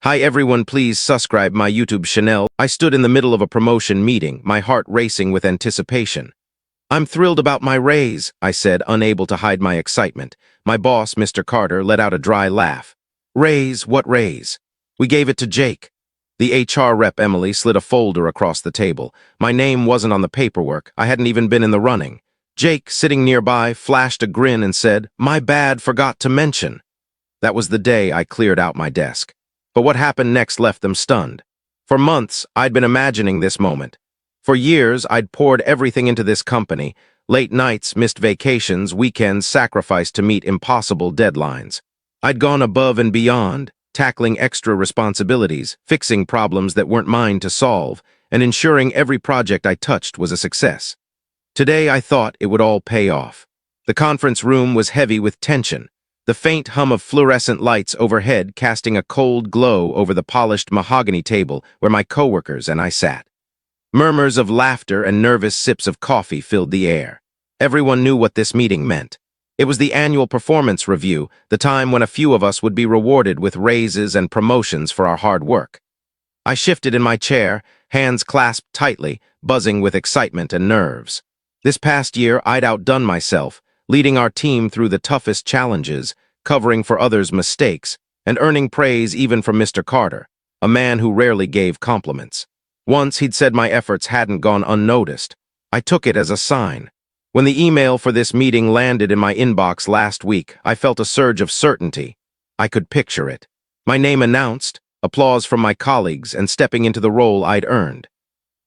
Hi everyone, please subscribe my YouTube channel. I stood in the middle of a promotion meeting, my heart racing with anticipation. I'm thrilled about my raise, I said, unable to hide my excitement. My boss, Mr. Carter, let out a dry laugh. Raise? What raise? We gave it to Jake. The HR rep, Emily, slid a folder across the table. My name wasn't on the paperwork. I hadn't even been in the running. Jake, sitting nearby, flashed a grin and said, "My bad, forgot to mention." That was the day I cleared out my desk. But what happened next left them stunned. For months, I'd been imagining this moment. For years, I'd poured everything into this company, late nights, missed vacations, weekends sacrificed to meet impossible deadlines. I'd gone above and beyond, tackling extra responsibilities, fixing problems that weren't mine to solve, and ensuring every project I touched was a success. Today, I thought it would all pay off. The conference room was heavy with tension, the faint hum of fluorescent lights overhead casting a cold glow over the polished mahogany table where my coworkers and I sat. Murmurs of laughter and nervous sips of coffee filled the air. Everyone knew what this meeting meant. It was the annual performance review, the time when a few of us would be rewarded with raises and promotions for our hard work. I shifted in my chair, hands clasped tightly, buzzing with excitement and nerves. This past year, I'd outdone myself, leading our team through the toughest challenges, covering for others' mistakes, and earning praise even from Mr. Carter, a man who rarely gave compliments. Once he'd said my efforts hadn't gone unnoticed. I took it as a sign. When the email for this meeting landed in my inbox last week, I felt a surge of certainty. I could picture it. My name announced, applause from my colleagues, and stepping into the role I'd earned.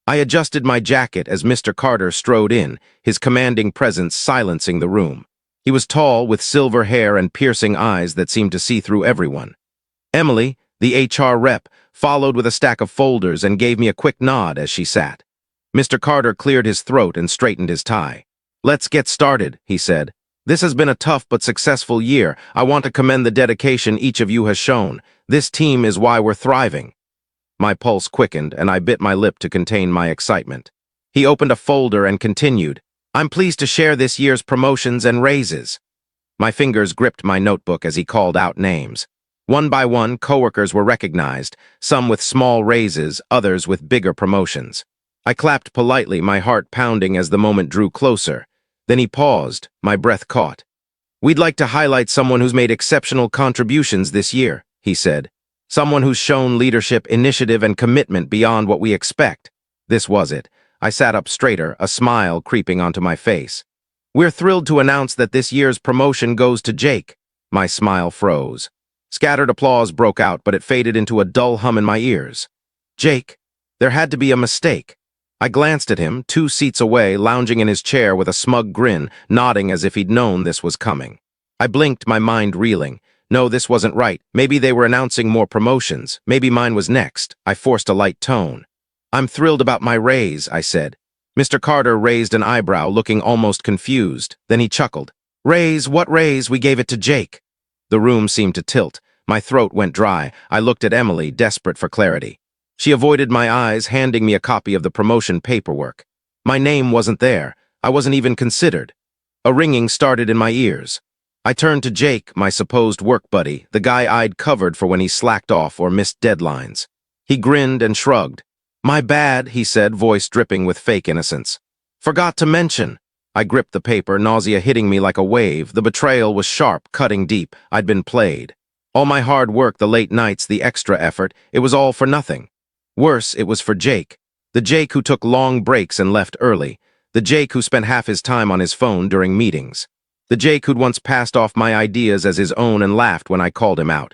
I adjusted my jacket as Mr. Carter strode in, his commanding presence silencing the room. He was tall, with silver hair and piercing eyes that seemed to see through everyone. Emily, the HR rep, followed with a stack of folders and gave me a quick nod as she sat. Mr. Carter cleared his throat and straightened his tie. "Let's get started," he said. "This has been a tough but successful year. I want to commend the dedication each of you has shown. This team is why we're thriving." My pulse quickened, and I bit my lip to contain my excitement. He opened a folder and continued, "I'm pleased to share this year's promotions and raises." My fingers gripped my notebook as he called out names. One by one, coworkers were recognized, some with small raises, others with bigger promotions. I clapped politely, my heart pounding as the moment drew closer. Then he paused, my breath caught. "We'd like to highlight someone who's made exceptional contributions this year," he said. "Someone who's shown leadership, initiative, and commitment beyond what we expect." This was it. I sat up straighter, a smile creeping onto my face. "We're thrilled to announce that this year's promotion goes to Jake." My smile froze. Scattered applause broke out, but it faded into a dull hum in my ears. Jake? There had to be a mistake. I glanced at him, 2 seats away, lounging in his chair with a smug grin, nodding as if he'd known this was coming. I blinked, my mind reeling. No, this wasn't right. Maybe they were announcing more promotions. Maybe mine was next. I forced a light tone. "I'm thrilled about my raise," I said. Mr. Carter raised an eyebrow, looking almost confused. Then he chuckled. "Raise? What raise? We gave it to Jake." The room seemed to tilt. My throat went dry. I looked at Emily, desperate for clarity. She avoided my eyes, handing me a copy of the promotion paperwork. My name wasn't there. I wasn't even considered. A ringing started in my ears. I turned to Jake, my supposed work buddy, the guy I'd covered for when he slacked off or missed deadlines. He grinned and shrugged. "My bad," he said, voice dripping with fake innocence. "Forgot to mention." I gripped the paper, nausea hitting me like a wave. The betrayal was sharp, cutting deep. I'd been played. All my hard work, the late nights, the extra effort, it was all for nothing. Worse, it was for Jake. The Jake who took long breaks and left early. The Jake who spent half his time on his phone during meetings. The Jake who'd once passed off my ideas as his own and laughed when I called him out.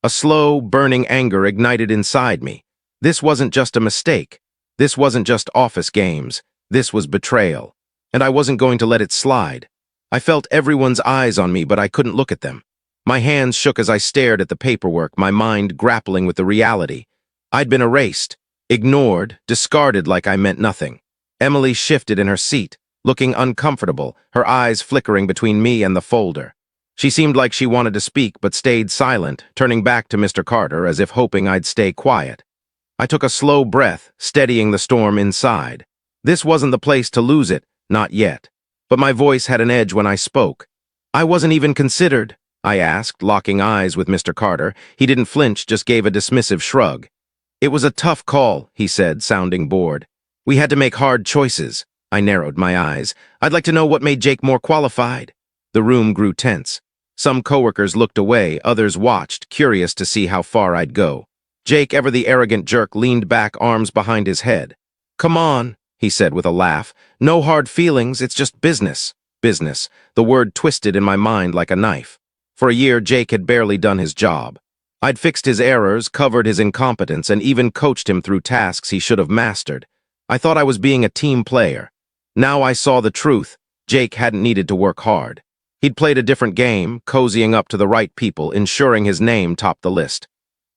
A slow, burning anger ignited inside me. This wasn't just a mistake. This wasn't just office games. This was betrayal. And I wasn't going to let it slide. I felt everyone's eyes on me, but I couldn't look at them. My hands shook as I stared at the paperwork, my mind grappling with the reality. I'd been erased, ignored, discarded like I meant nothing. Emily shifted in her seat, looking uncomfortable, her eyes flickering between me and the folder. She seemed like she wanted to speak but stayed silent, turning back to Mr. Carter as if hoping I'd stay quiet. I took a slow breath, steadying the storm inside. This wasn't the place to lose it, not yet. But my voice had an edge when I spoke. "I wasn't even considered." I asked, locking eyes with Mr. Carter. He didn't flinch, just gave a dismissive shrug. It was a tough call, he said, sounding bored. We had to make hard choices. I narrowed my eyes. I'd like to know what made Jake more qualified. The room grew tense. Some coworkers looked away, others watched, curious to see how far I'd go. Jake, ever the arrogant jerk, leaned back, arms behind his head. Come on, he said with a laugh. No hard feelings, it's just business. Business. The word twisted in my mind like a knife. For a year, Jake had barely done his job. I'd fixed his errors, covered his incompetence, and even coached him through tasks he should have mastered. I thought I was being a team player. Now I saw the truth. Jake hadn't needed to work hard. He'd played a different game, cozying up to the right people, ensuring his name topped the list.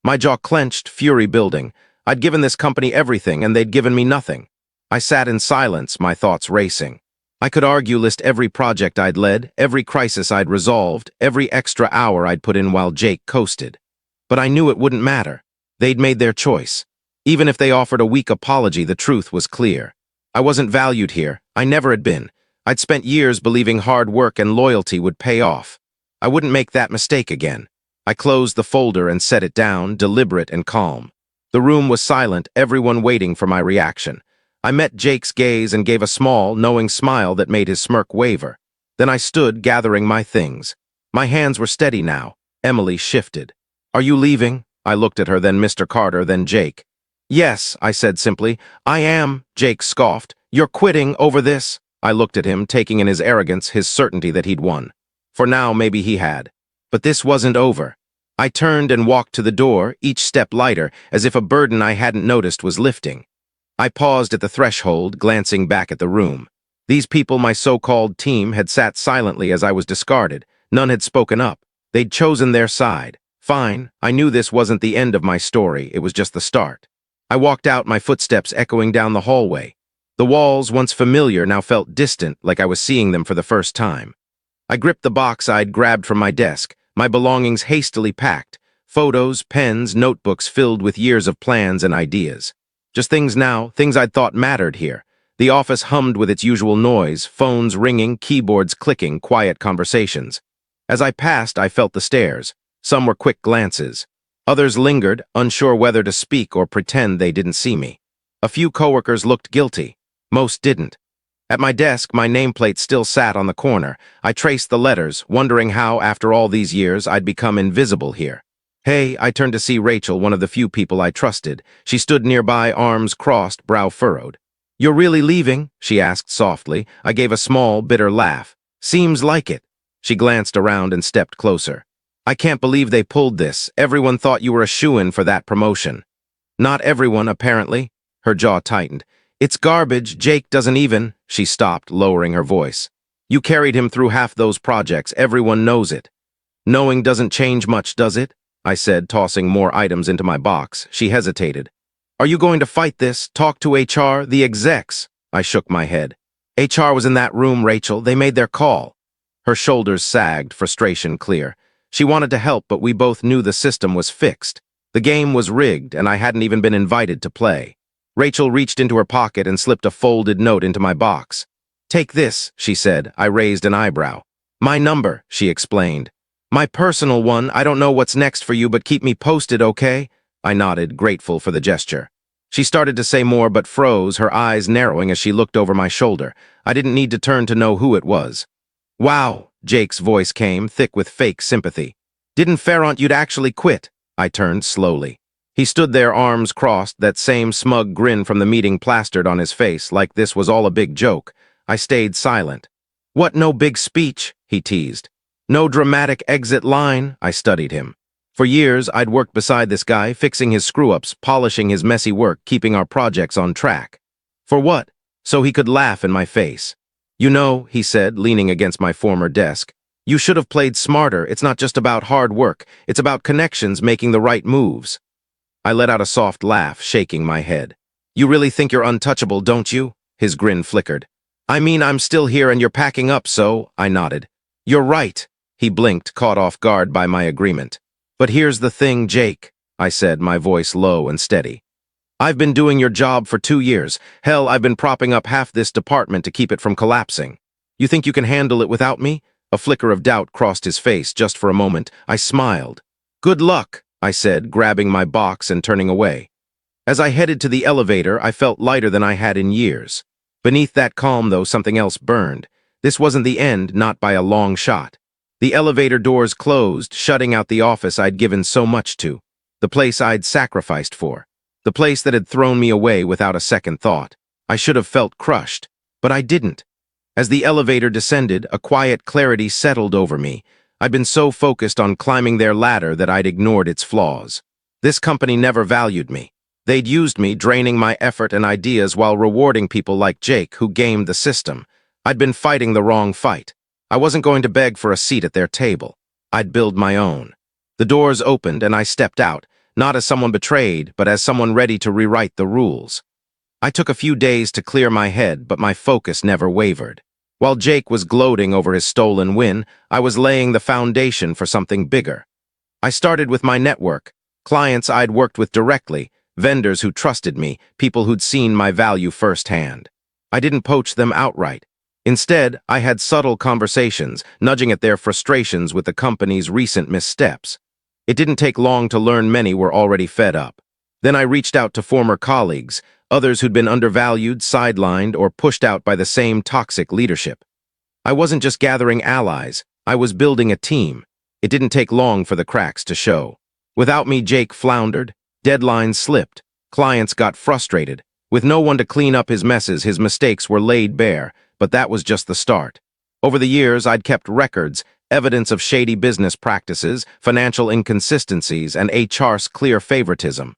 My jaw clenched, fury building. I'd given this company everything, and they'd given me nothing. I sat in silence, my thoughts racing. I could list every project I'd led, every crisis I'd resolved, every extra hour I'd put in while Jake coasted. But I knew it wouldn't matter. They'd made their choice. Even if they offered a weak apology, the truth was clear. I wasn't valued here. I never had been. I'd spent years believing hard work and loyalty would pay off. I wouldn't make that mistake again. I closed the folder and set it down, deliberate and calm. The room was silent, everyone waiting for my reaction. I met Jake's gaze and gave a small, knowing smile that made his smirk waver. Then I stood, gathering my things. My hands were steady now. Emily shifted. Are you leaving? I looked at her, then Mr. Carter, then Jake. Yes, I said simply. I am, Jake scoffed. You're quitting over this? I looked at him, taking in his arrogance, his certainty that he'd won. For now, maybe he had. But this wasn't over. I turned and walked to the door, each step lighter, as if a burden I hadn't noticed was lifting. I paused at the threshold, glancing back at the room. These people, my so-called team, had sat silently as I was discarded. None had spoken up. They'd chosen their side. Fine, I knew this wasn't the end of my story, it was just the start. I walked out, my footsteps echoing down the hallway. The walls, once familiar, now felt distant, like I was seeing them for the first time. I gripped the box I'd grabbed from my desk, my belongings hastily packed, photos, pens, notebooks filled with years of plans and ideas. Just things now, things I'd thought mattered here. The office hummed with its usual noise, phones ringing, keyboards clicking, quiet conversations. As I passed, I felt the stares. Some were quick glances. Others lingered, unsure whether to speak or pretend they didn't see me. A few coworkers looked guilty. Most didn't. At my desk, my nameplate still sat on the corner. I traced the letters, wondering how, after all these years, I'd become invisible here. Hey, I turned to see Rachel, one of the few people I trusted. She stood nearby, arms crossed, brow furrowed. You're really leaving? She asked softly. I gave a small, bitter laugh. Seems like it. She glanced around and stepped closer. I can't believe they pulled this. Everyone thought you were a shoo-in for that promotion. Not everyone, apparently. Her jaw tightened. It's garbage, Jake doesn't even... She stopped, lowering her voice. You carried him through half those projects, everyone knows it. Knowing doesn't change much, does it? I said, tossing more items into my box. She hesitated. Are you going to fight this? Talk to HR, the execs? I shook my head. HR was in that room, Rachel. They made their call. Her shoulders sagged, frustration clear. She wanted to help, but we both knew the system was fixed. The game was rigged, and I hadn't even been invited to play. Rachel reached into her pocket and slipped a folded note into my box. Take this, she said. I raised an eyebrow. My number, she explained. My personal one. I don't know what's next for you, but keep me posted, okay? I nodded, grateful for the gesture. She started to say more, but froze, her eyes narrowing as she looked over my shoulder. I didn't need to turn to know who it was. Wow, Jake's voice came, thick with fake sympathy. Didn't Ferrant you'd actually quit? I turned slowly. He stood there, arms crossed, that same smug grin from the meeting plastered on his face, like this was all a big joke. I stayed silent. What, no big speech? He teased. No dramatic exit line? I studied him. For years, I'd worked beside this guy, fixing his screw-ups, polishing his messy work, keeping our projects on track. For what? So he could laugh in my face. You know, he said, leaning against my former desk, you should have played smarter. It's not just about hard work. It's about connections, making the right moves. I let out a soft laugh, shaking my head. You really think you're untouchable, don't you? His grin flickered. I mean, I'm still here and you're packing up, so... I nodded. You're right. He blinked, caught off guard by my agreement. But here's the thing, Jake, I said, my voice low and steady. I've been doing your job for 2 years. Hell, I've been propping up half this department to keep it from collapsing. You think you can handle it without me? A flicker of doubt crossed his face just for a moment. I smiled. "Good luck," I said, grabbing my box and turning away. As I headed to the elevator, I felt lighter than I had in years. Beneath that calm, though, something else burned. This wasn't the end, not by a long shot. The elevator doors closed, shutting out the office I'd given so much to, the place I'd sacrificed for, the place that had thrown me away without a second thought. I should have felt crushed, but I didn't. As the elevator descended, a quiet clarity settled over me. I'd been so focused on climbing their ladder that I'd ignored its flaws. This company never valued me. They'd used me, draining my effort and ideas while rewarding people like Jake who gamed the system. I'd been fighting the wrong fight. I wasn't going to beg for a seat at their table. I'd build my own. The doors opened and I stepped out, not as someone betrayed, but as someone ready to rewrite the rules. I took a few days to clear my head, but my focus never wavered. While Jake was gloating over his stolen win, I was laying the foundation for something bigger. I started with my network, clients I'd worked with directly, vendors who trusted me, people who'd seen my value firsthand. I didn't poach them outright. Instead, I had subtle conversations, nudging at their frustrations with the company's recent missteps. It didn't take long to learn many were already fed up. Then I reached out to former colleagues, others who'd been undervalued, sidelined, or pushed out by the same toxic leadership. I wasn't just gathering allies, I was building a team. It didn't take long for the cracks to show. Without me, Jake floundered, deadlines slipped, clients got frustrated. With no one to clean up his messes, his mistakes were laid bare, but that was just the start. Over the years, I'd kept records, evidence of shady business practices, financial inconsistencies, and HR's clear favoritism.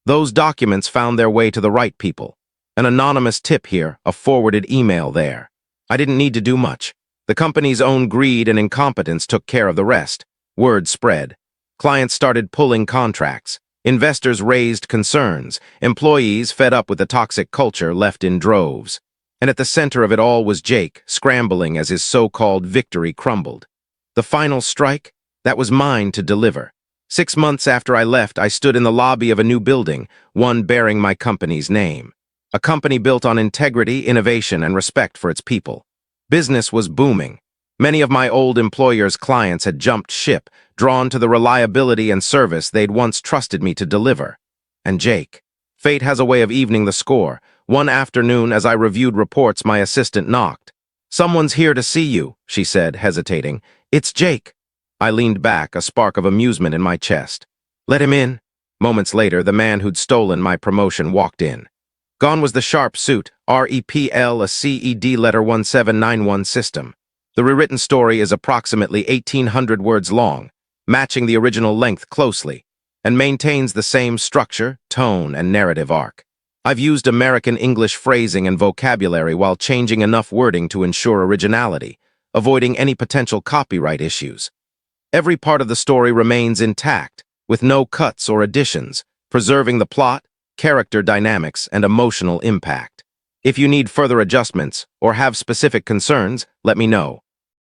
Those documents found their way to the right people. An anonymous tip here, a forwarded email there. I didn't need to do much. The company's own greed and incompetence took care of the rest. Word spread. Clients started pulling contracts. Investors raised concerns. Employees, fed up with the toxic culture, left in droves. And at the center of it all was Jake, scrambling as his so-called victory crumbled. The final strike? That was mine to deliver. 6 months after I left, I stood in the lobby of a new building, one bearing my company's name. A company built on integrity, innovation, and respect for its people. Business was booming. Many of my old employers' clients had jumped ship, drawn to the reliability and service they'd once trusted me to deliver. And Jake. Fate has a way of evening the score. One afternoon, as I reviewed reports, my assistant knocked. "Someone's here to see you," she said, hesitating. "It's Jake." I leaned back, a spark of amusement in my chest. "Let him in." Moments later, the man who'd stolen my promotion walked in. Gone was the sharp suit, REPL, a CED letter 1791 system. The rewritten story is approximately 1,800 words long, matching the original length closely, and maintains the same structure, tone, and narrative arc. I've used American English phrasing and vocabulary while changing enough wording to ensure originality, avoiding any potential copyright issues. Every part of the story remains intact, with no cuts or additions, preserving the plot, character dynamics, and emotional impact. If you need further adjustments or have specific concerns, let me know.